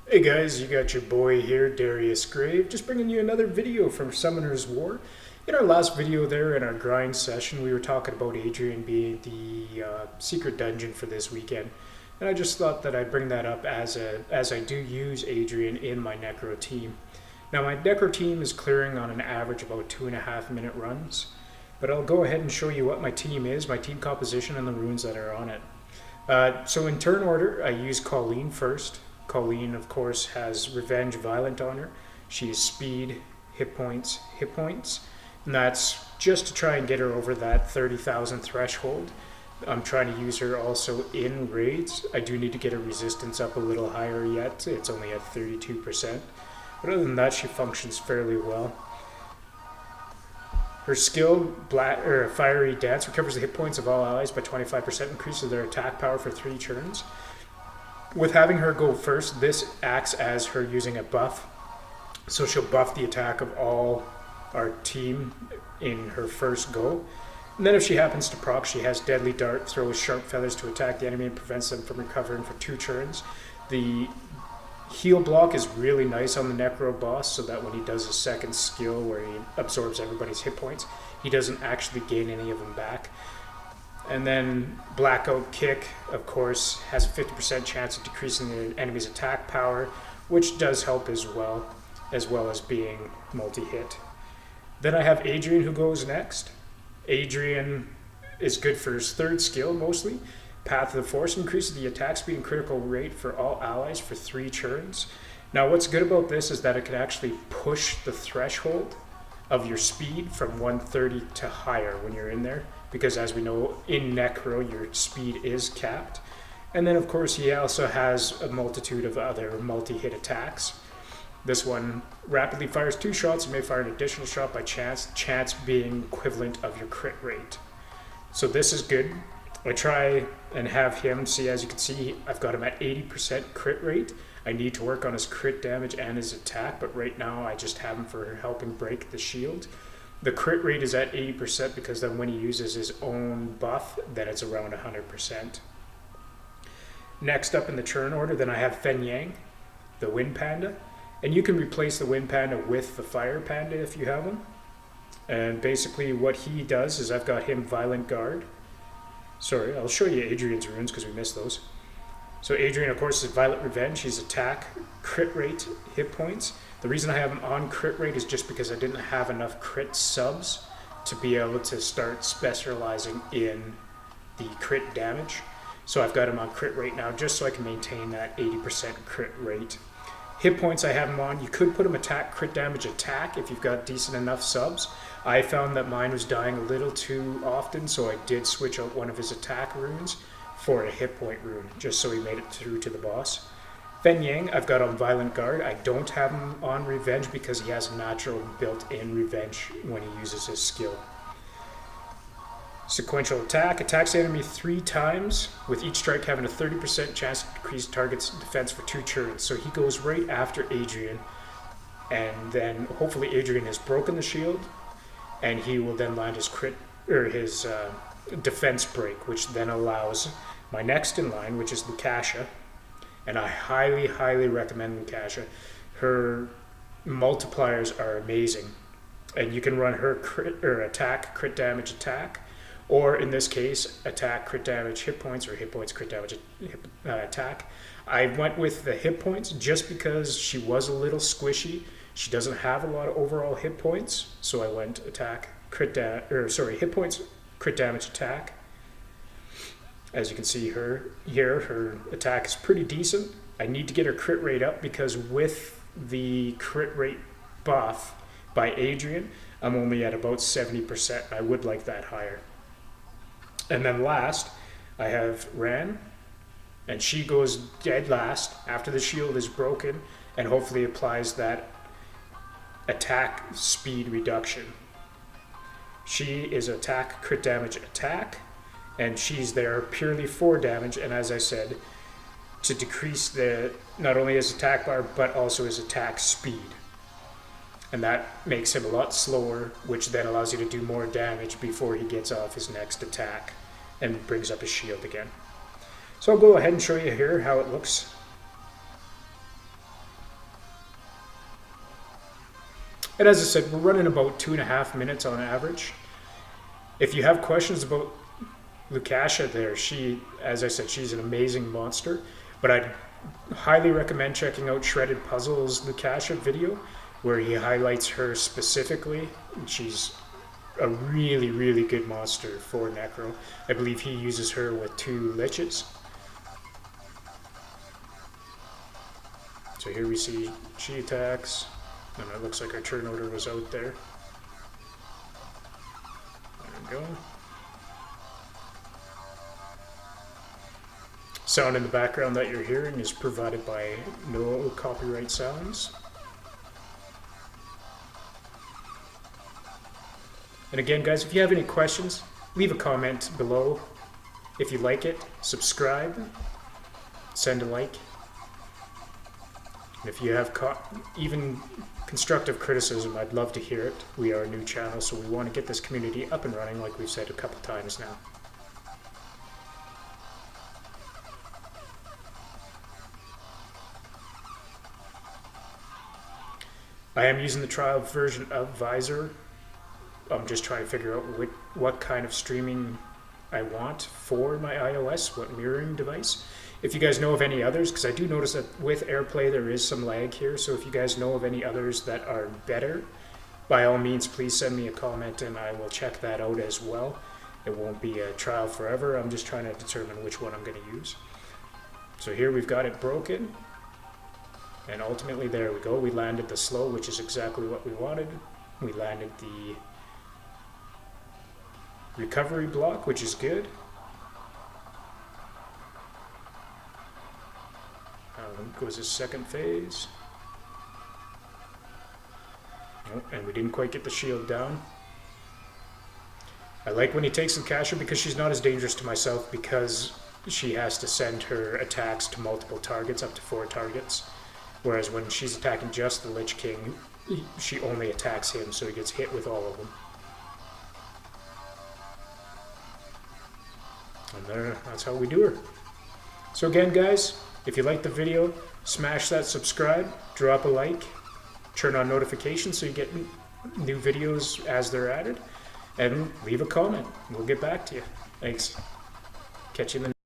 Hey guys, you got your boy here, Darius Grave, just bringing you another video from Summoner's War. In our last video there, in our grind session, we were talking about Adrian being the secret dungeon for this weekend. And I just thought that I'd bring that up as I do use Adrian in my Necro team. Now my Necro team is clearing on an average about 2.5 minute runs. But I'll go ahead and show you what my team is, my team composition, and the runes that are on it. So in turn order, I use Colleen first. Colleen, of course, has Revenge Violent on her. She is speed, hit points, and that's just to try and get her over that 30,000 threshold. I'm trying to use her also in raids. I do need to get her resistance up a little higher yet. It's only at 32%. But other than that, she functions fairly well. Her skill, Fiery Dance, recovers the hit points of all allies by 25%, increases their attack power for 3 turns. With having her go first, this acts as her using a buff. So she'll buff the attack of all our team in her first go. And then if she happens to proc, she has Deadly Dart, throws Sharp Feathers to attack the enemy and prevents them from recovering for 2 turns. The heal block is really nice on the Necro boss, so that when he does his second skill where he absorbs everybody's hit points, he doesn't actually gain any of them back. And then Blackout Kick, of course, has a 50% chance of decreasing the enemy's attack power, which does help as well as being multi-hit. Then I have Adrian who goes next. Adrian is good for his third skill mostly. Path of the Force increases the attack speed and critical rate for all allies for 3 turns. Now what's good about this is that it can actually push the threshold of your speed from 130 to higher when you're in there, because as we know in Necro your speed is capped. And then of course he also has a multitude of other multi-hit attacks. This one rapidly fires 2 shots and may fire an additional shot by chance being equivalent of your crit rate. So this is good. I try and have him, see, as you can see, I've got him at 80% crit rate. I need to work on his crit damage and his attack, but right now I just have him for helping break the shield. The crit rate is at 80% because then when he uses his own buff, then it's around 100%. Next up in the turn order, then I have Fen Yang, the Wind Panda. And you can replace the Wind Panda with the Fire Panda if you have him. And basically what he does is I've got him Violent Guard. Sorry, I'll show you Adrian's runes because we missed those. So Adrian, of course, is Violent Revenge. He's attack, crit rate, hit points. The reason I have him on crit rate is just because I didn't have enough crit subs to be able to start specializing in the crit damage. So I've got him on crit rate now just so I can maintain that 80% crit rate. Hit points I have him on. You could put him attack, crit damage, attack if you've got decent enough subs. I found that mine was dying a little too often, so I did switch out one of his attack runes for a hit point rune, just so he made it through to the boss. Fen Yang, I've got on Violent Guard. I don't have him on Revenge because he has natural built-in Revenge when he uses his skill. Sequential attack. Attacks the enemy 3 times, with each strike having a 30% chance to decrease target's defense for 2 turns. So he goes right after Adrian, and then hopefully Adrian has broken the shield, and he will then land his crit or his defense break, which then allows my next in line, which is Lucasha. And I highly, highly recommend Lucasha. Her multipliers are amazing, and you can run her crit or attack, crit damage, attack. Or in this case, attack, crit damage, hit points, or hit points, crit damage, attack. I went with the hit points just because she was a little squishy. She doesn't have a lot of overall hit points, so I went attack, hit points, crit damage, attack. As you can see her here, her attack is pretty decent. I need to get her crit rate up because with the crit rate buff by Adrian, I'm only at about 70%. I would like that higher. And then last, I have Ran, and she goes dead last after the shield is broken and hopefully applies that attack speed reduction. She is attack, crit damage, attack, and she's there purely for damage, and as I said, to decrease not only his attack bar but also his attack speed. And that makes him a lot slower, which then allows you to do more damage before he gets off his next attack and brings up his shield again. So I'll go ahead and show you here how it looks. And as I said, we're running about 2.5 minutes on average. If you have questions about Lucasha there, as I said, she's an amazing monster. But I'd highly recommend checking out Shredded Puzzle's Lucasha video, where he highlights her specifically. And she's a really, really good monster for Necro. I believe he uses her with 2 liches. So here we see she attacks, and it looks like our turn order was out there. There we go. Sound in the background that you're hearing is provided by no copyright sounds. And again, guys, if you have any questions, leave a comment below. If you like it, subscribe, send a like. And if you have even constructive criticism, I'd love to hear it. We are a new channel, so we want to get this community up and running, like we've said a couple times now. I am using the trial version of Visor. I'm just trying to figure out what kind of streaming I want for my iOS, what mirroring device. If you guys know of any others, because I do notice that with AirPlay there is some lag here, so if you guys know of any others that are better, by all means please send me a comment and I will check that out as well. It won't be a trial forever, I'm just trying to determine which one I'm going to use. So here we've got it broken, and ultimately there we go, we landed the slow, which is exactly what we wanted. We landed the recovery block, which is good. Goes his second phase. Oh, and we didn't quite get the shield down. I like when he takes Lucasha because she's not as dangerous to myself, because she has to send her attacks to multiple targets, up to 4 targets. Whereas when she's attacking just the Lich King, she only attacks him, so he gets hit with all of them. And there, that's how we do her. So again, guys, if you liked the video, smash that subscribe, drop a like, turn on notifications so you get new videos as they're added, and leave a comment. We'll get back to you. Thanks. Catch you in the